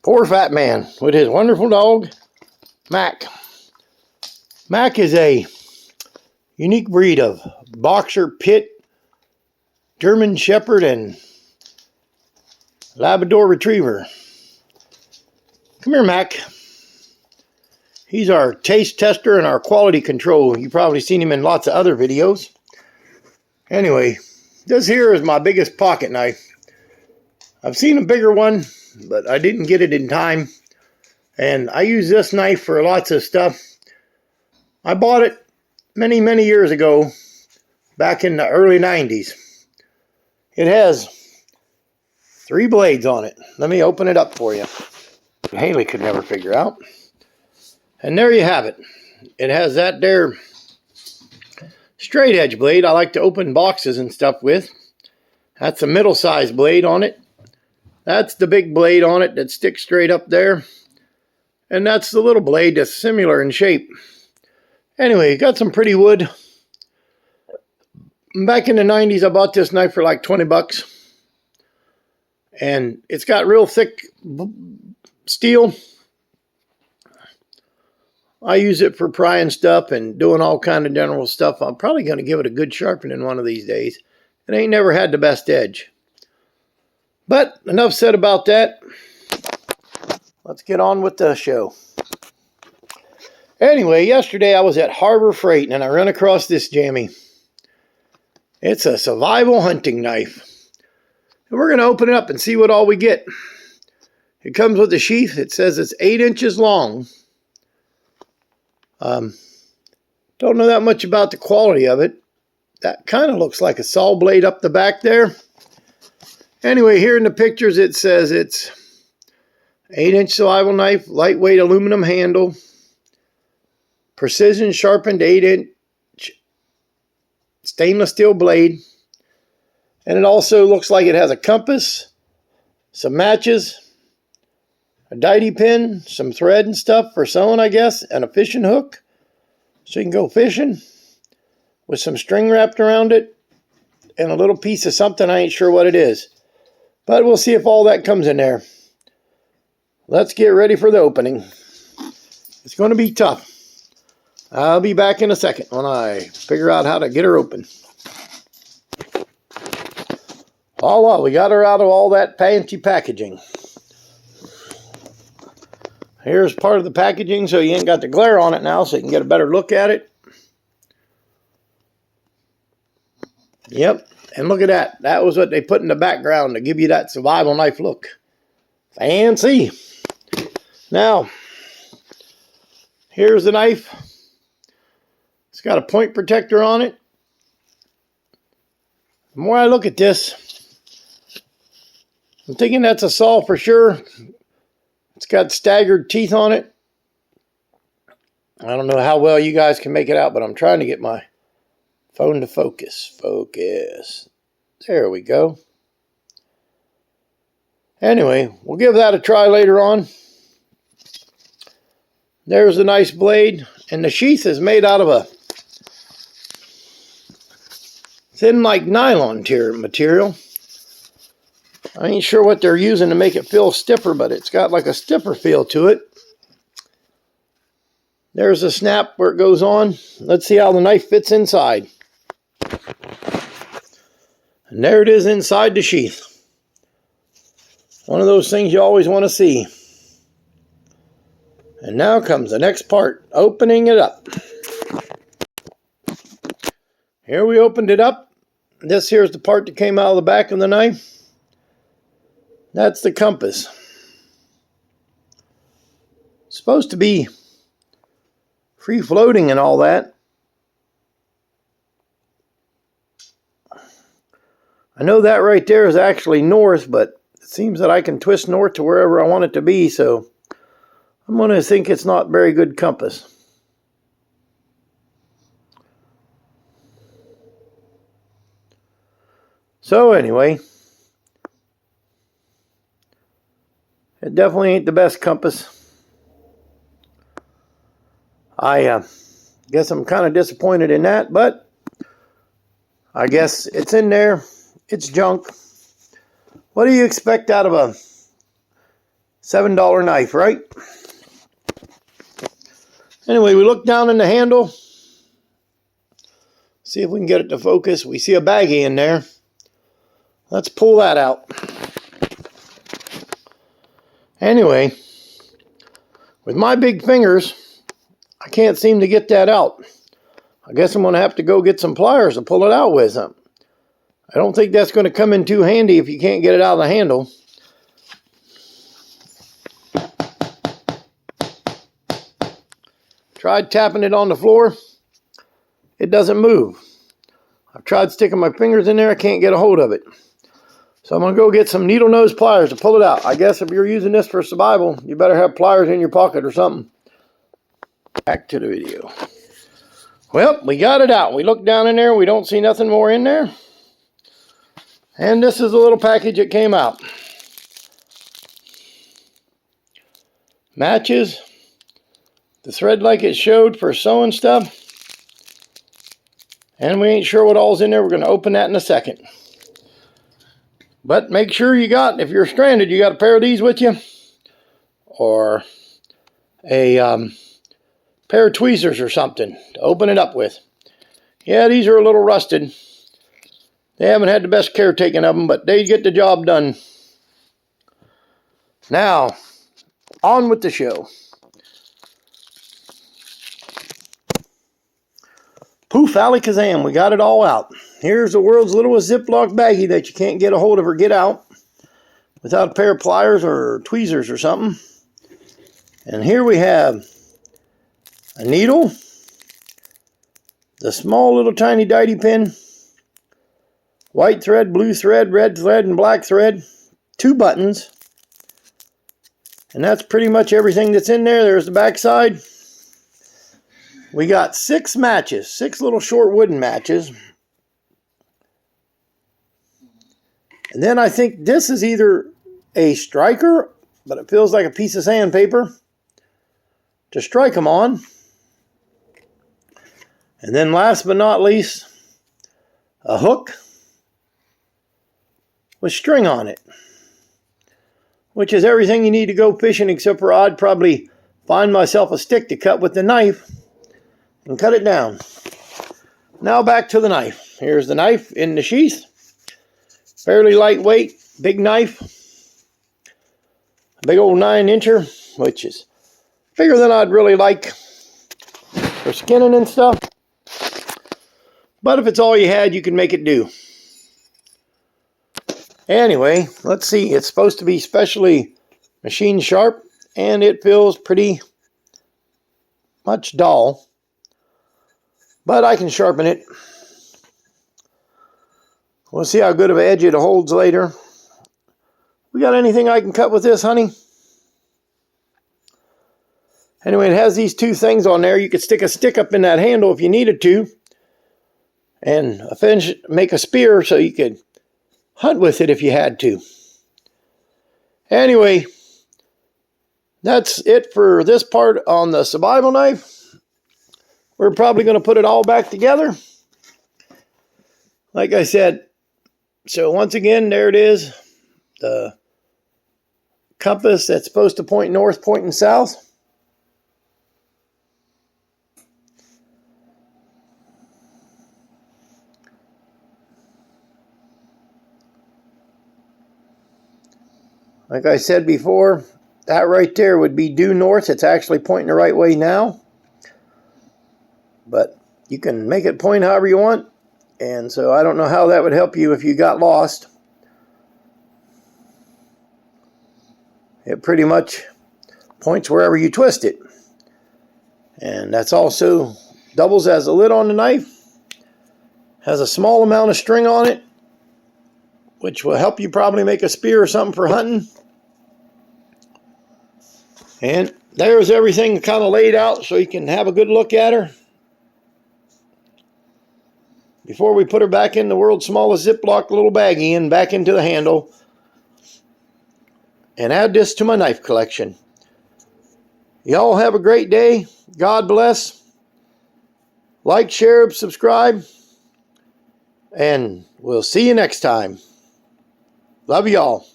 Poor fat man with his wonderful dog, Mac. Mac is a unique breed of boxer, pit, German Shepherd, and Labrador Retriever. Come here, Mac. He's our taste tester and our quality control. You've probably seen him in lots of other videos. Anyway, this here is my biggest pocket knife. I've seen a bigger one, but I didn't get it in time. And I use this knife for lots of stuff. I bought it many, many years ago, back in the early 90s. It has 3 blades on it. Let me open it up for you. Haley could never figure out. And there you have it. It has that there straight edge blade I like to open boxes and stuff with. That's a middle-sized blade on it. That's the big blade on it that sticks straight up there. And that's the little blade that's similar in shape. Anyway, got some pretty wood. Back in the 90s, I bought this knife for like 20 bucks. And it's got real thick steel. I use it for prying stuff and doing all kind of general stuff. I'm probably going to give it a good sharpening one of these days. It ain't never had the best edge. But enough said about that. Let's get on with the show. Anyway, yesterday I was at Harbor Freight and I ran across this jammy. It's a survival hunting knife. And we're going to open it up and see what all we get. It comes with a sheath. It says it's 8 inches long. Don't know that much about the quality of it. That kind of looks like a saw blade up the back there. Anyway, here in the pictures it says it's 8-inch survival knife, lightweight aluminum handle, precision sharpened 8-inch stainless steel blade. And it also looks like it has a compass, some matches, a didey pin, some thread and stuff for sewing, I guess, and a fishing hook so you can go fishing with some string wrapped around it and a little piece of something. I ain't sure what it is, but we'll see if all that comes in there. Let's get ready for the opening. It's going to be tough. I'll be back in a second when I figure out how to get her open. Voila, we got her out of all that fancy packaging. Here's part of the packaging, so you ain't got the glare on it now, so you can get a better look at it. Yep, and look at that. That was what they put in the background to give you that survival knife look. Fancy. Now, here's the knife. It's got a point protector on it. The more I look at this, I'm thinking that's a saw for sure. It's got staggered teeth on it. I don't know how well you guys can make it out, but I'm trying to get my phone to focus. Focus. There we go. Anyway, we'll give that a try later on. There's a nice blade, and the sheath is made out of a thin like nylon material. I ain't sure what they're using to make it feel stiffer, but it's got like a stiffer feel to it. There's a snap where it goes on. Let's see how the knife fits inside. And there it is inside the sheath. One of those things you always want to see. And now comes the next part, opening it up. Here we opened it up. This here's the part that came out of the back of the knife. That's the compass. It's supposed to be free floating and all that. I know that right there is actually north, but it seems that I can twist north to wherever I want it to be, so I'm going to think it's not very good compass. So anyway, it definitely ain't the best compass. I guess I'm kind of disappointed in that, but I guess it's in there. It's junk. What do you expect out of a $7 knife, right? Anyway, we look down in the handle. See if we can get it to focus. We see a baggie in there. Let's pull that out. Anyway, with my big fingers, I can't seem to get that out. I guess I'm going to have to go get some pliers to pull it out with. I don't think that's going to come in too handy if you can't get it out of the handle. Tried tapping it on the floor. It doesn't move. I've tried sticking my fingers in there. I can't get a hold of it. So I'm going to go get some needle nose pliers to pull it out. I guess if you're using this for survival, you better have pliers in your pocket or something. Back to the video. Well, we got it out. We look down in there. We don't see nothing more in there. And this is a little package that came out. Matches. The thread like it showed for sewing stuff. And we ain't sure what all's in there. We're going to open that in a second. But make sure you got, if you're stranded, you got a pair of these with you. Or a pair of tweezers or something to open it up with. Yeah, these are a little rusted. They haven't had the best care taken of them, but they get the job done. Now, on with the show. Poof, alakazam, we got it all out. Here's the world's littlest Ziploc baggie that you can't get a hold of or get out without a pair of pliers or tweezers or something. And here we have a needle, the small little tiny didey pin, white thread, blue thread, red thread, and black thread, 2 buttons, and that's pretty much everything that's in there. There's the back side. We got 6 matches, 6 little short wooden matches. And then I think this is either a striker, but it feels like a piece of sandpaper to strike them on. And then last but not least, a hook with string on it, which is everything you need to go fishing, except for I'd probably find myself a stick to cut with the knife and cut it down. Now back to the knife. Here's the knife in the sheath. Fairly lightweight, big knife. A big old 9-incher, which is bigger than I'd really like for skinning and stuff. But if it's all you had, you can make it do. Anyway, let's see. It's supposed to be specially machine sharp, and it feels pretty much dull. But I can sharpen it. We'll see how good of an edge it holds later. We got anything I can cut with this, honey? Anyway, it has these 2 things on there. You could stick a stick up in that handle if you needed to. And make a spear so you could hunt with it if you had to. Anyway, that's it for this part on the survival knife. We're probably going to put it all back together. Like I said, so once again, there it is. The compass that's supposed to point north, pointing south. Like I said before, that right there would be due north. It's actually pointing the right way now. But you can make it point however you want. And so I don't know how that would help you if you got lost. It pretty much points wherever you twist it. And that's also doubles as a lid on the knife. Has a small amount of string on it, which will help you probably make a spear or something for hunting. And there's everything kind of laid out so you can have a good look at her before we put her back in the world's smallest Ziploc little baggie and back into the handle and add this to my knife collection. Y'all have a great day. God bless. Like, share, subscribe, and we'll see you next time. Love y'all.